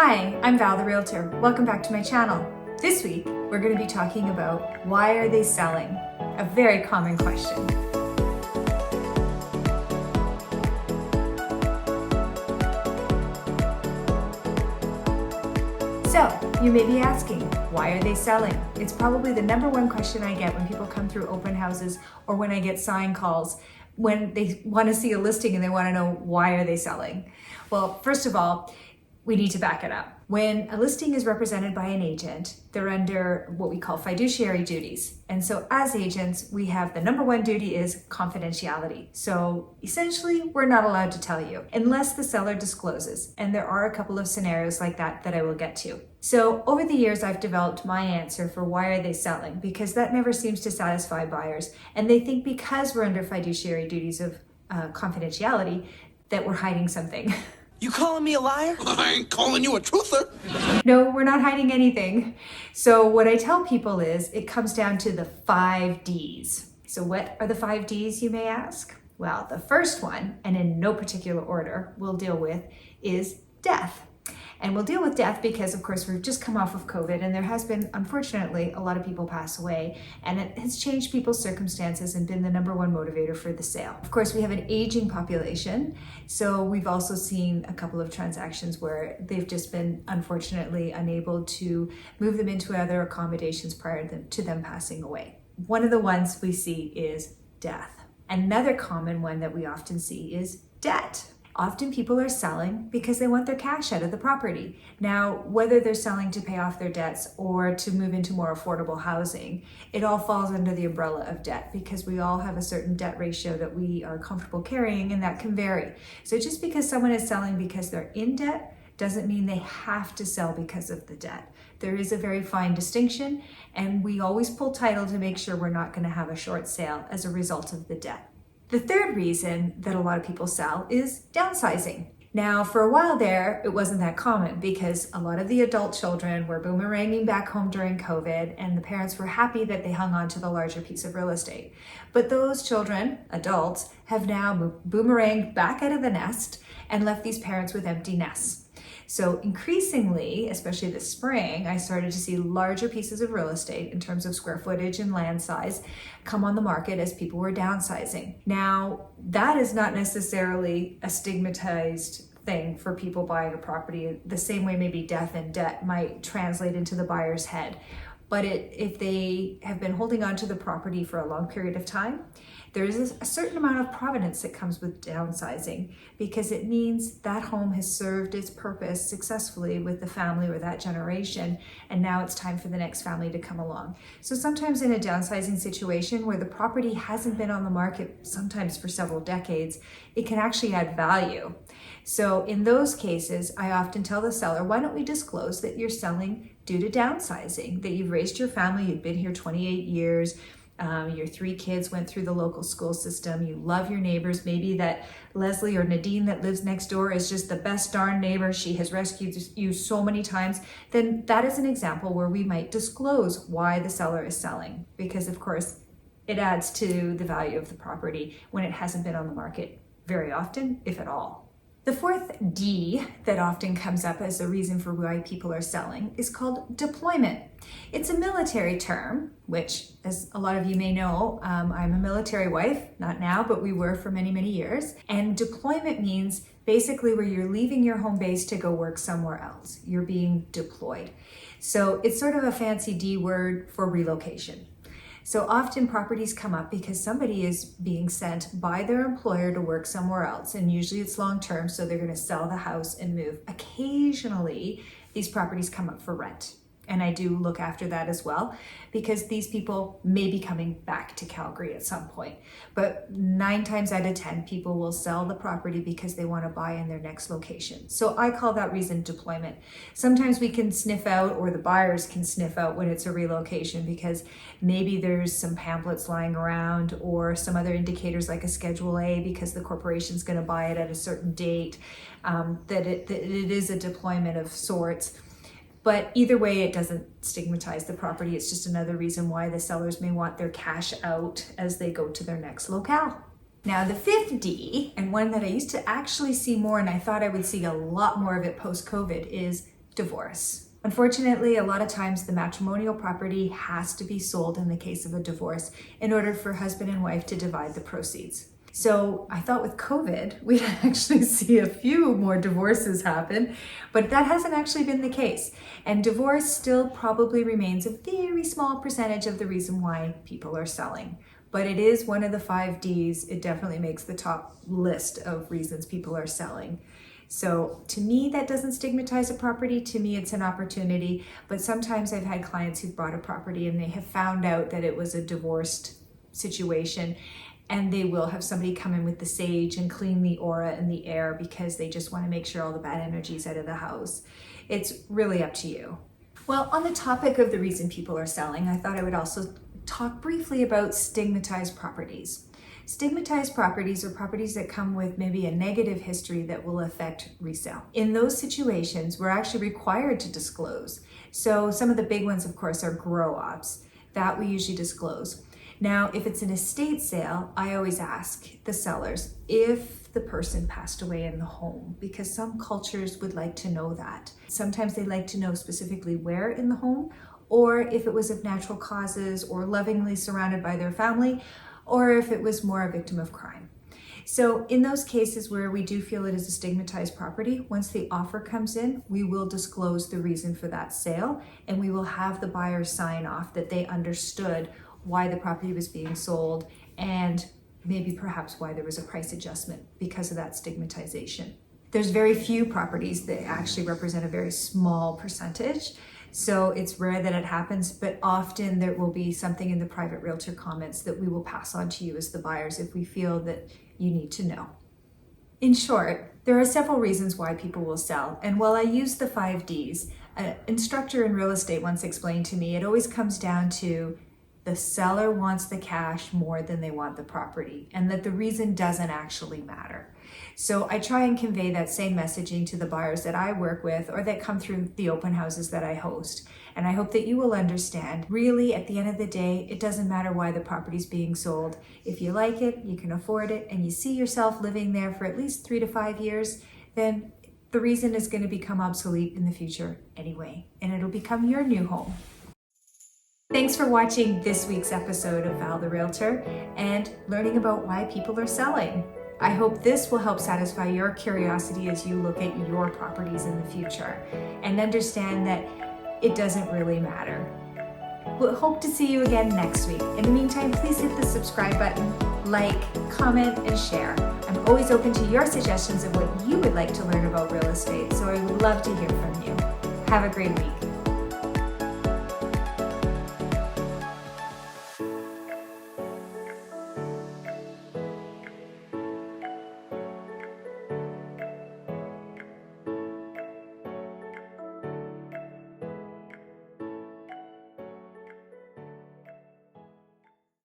Hi, I'm Val the Realtor. Welcome back to my channel. This week, we're going to be talking about why are they selling? A very common question. So, you may be asking, why are they selling? It's probably the number one question I get when people come through open houses or when I get sign calls when they want to see a listing and they want to know why are they selling. Well, first of all, we need to back it up. When a listing is represented by an agent, they're under what we call fiduciary duties. And so as agents, we have the number one duty is confidentiality. So essentially, we're not allowed to tell you unless the seller discloses. And there are a couple of scenarios like that I will get to. So over the years, I've developed my answer for why are they selling, because that never seems to satisfy buyers. And they think because we're under fiduciary duties of confidentiality, that we're hiding something. You calling me a liar? I ain't calling you a truther. No, we're not hiding anything. So what I tell people is it comes down to the 5 Ds. So what are the 5 Ds, you may ask? Well, the first one, and in no particular order, we'll deal with is death. And we'll deal with death because, of course, we've just come off of COVID and there has been, unfortunately, a lot of people pass away, and it has changed people's circumstances and been the number one motivator for the sale. Of course, we have an aging population, so we've also seen a couple of transactions where they've just been, unfortunately, unable to move them into other accommodations prior to them passing away. One of the ones we see is death. Another common one that we often see is debt. Often people are selling because they want their cash out of the property. Now, whether they're selling to pay off their debts or to move into more affordable housing, it all falls under the umbrella of debt because we all have a certain debt ratio that we are comfortable carrying, and that can vary. So just because someone is selling because they're in debt doesn't mean they have to sell because of the debt. There is a very fine distinction, and we always pull title to make sure we're not going to have a short sale as a result of the debt. The third reason that a lot of people sell is downsizing. Now, for a while there, it wasn't that common because a lot of the adult children were boomeranging back home during COVID, and the parents were happy that they hung on to the larger piece of real estate. But those children, adults, have now boomeranged back out of the nest and left these parents with empty nests. So increasingly, especially this spring, I started to see larger pieces of real estate in terms of square footage and land size come on the market as people were downsizing. Now, that is not necessarily a stigmatized thing for people buying a property, the same way maybe death and debt might translate into the buyer's head. But if they have been holding on to the property for a long period of time, there is a certain amount of providence that comes with downsizing because it means that home has served its purpose successfully with the family or that generation, and now it's time for the next family to come along. So sometimes in a downsizing situation where the property hasn't been on the market, sometimes for several decades, it can actually add value. So in those cases, I often tell the seller, why don't we disclose that you're selling due to downsizing, that you've raised your family, you've been here 28 years, your 3 kids went through the local school system, you love your neighbors, maybe that Leslie or Nadine that lives next door is just the best darn neighbor, she has rescued you so many times, then that is an example where we might disclose why the seller is selling, because of course it adds to the value of the property when it hasn't been on the market very often, if at all. The fourth D that often comes up as a reason for why people are selling is called deployment. It's a military term, which, as a lot of you may know, I'm a military wife, not now, but we were for many, many years. And deployment means basically where you're leaving your home base to go work somewhere else. You're being deployed. So it's sort of a fancy D word for relocation. So often properties come up because somebody is being sent by their employer to work somewhere else, and usually it's long-term, so they're going to sell the house and move. Occasionally, these properties come up for rent, and I do look after that as well because these people may be coming back to Calgary at some point. But 9 times out of 10, people will sell the property because they want to buy in their next location. So I call that reason deployment. Sometimes we can sniff out, or the buyers can sniff out when it's a relocation because maybe there's some pamphlets lying around or some other indicators like a Schedule A because the corporation's going to buy it at a certain date, that it is a deployment of sorts. But either way, it doesn't stigmatize the property. It's just another reason why the sellers may want their cash out as they go to their next locale. Now, the fifth D, and one that I used to actually see more and I thought I would see a lot more of it post-COVID, is divorce. Unfortunately, a lot of times the matrimonial property has to be sold in the case of a divorce in order for husband and wife to divide the proceeds. So I thought with COVID, we'd actually see a few more divorces happen, but that hasn't actually been the case. And divorce still probably remains a very small percentage of the reason why people are selling. But it is one of the 5 Ds. It definitely makes the top list of reasons people are selling. So to me, that doesn't stigmatize a property. To me, it's an opportunity. But sometimes I've had clients who've bought a property and they have found out that it was a divorced situation, and they will have somebody come in with the sage and clean the aura and the air because they just want to make sure all the bad energy's out of the house. It's really up to you. Well, on the topic of the reason people are selling, I thought I would also talk briefly about stigmatized properties. Stigmatized properties are properties that come with maybe a negative history that will affect resale. In those situations, we're actually required to disclose. So some of the big ones, of course, are grow ops. That we usually disclose. Now, if it's an estate sale, I always ask the sellers if the person passed away in the home, because some cultures would like to know that. Sometimes they like to know specifically where in the home, or if it was of natural causes or lovingly surrounded by their family, or if it was more a victim of crime. So in those cases where we do feel it is a stigmatized property, once the offer comes in, we will disclose the reason for that sale, and we will have the buyer sign off that they understood why the property was being sold and maybe perhaps why there was a price adjustment because of that stigmatization. There's very few properties that actually represent a very small percentage. So it's rare that it happens, but often there will be something in the private realtor comments that we will pass on to you as the buyers if we feel that you need to know. In short, there are several reasons why people will sell. And while I use the 5 Ds, an instructor in real estate once explained to me, it always comes down to the seller wants the cash more than they want the property, and that the reason doesn't actually matter. So I try and convey that same messaging to the buyers that I work with or that come through the open houses that I host. And I hope that you will understand, really, at the end of the day, it doesn't matter why the property's being sold. If you like it, you can afford it, and you see yourself living there for at least 3 to 5 years, then the reason is going to become obsolete in the future anyway, and it'll become your new home. Thanks for watching this week's episode of Val the Realtor and learning about why people are selling. I hope this will help satisfy your curiosity as you look at your properties in the future and understand that it doesn't really matter. We'll hope to see you again next week. In the meantime, please hit the subscribe button, like, comment, and share. I'm always open to your suggestions of what you would like to learn about real estate, so I would love to hear from you. Have a great week.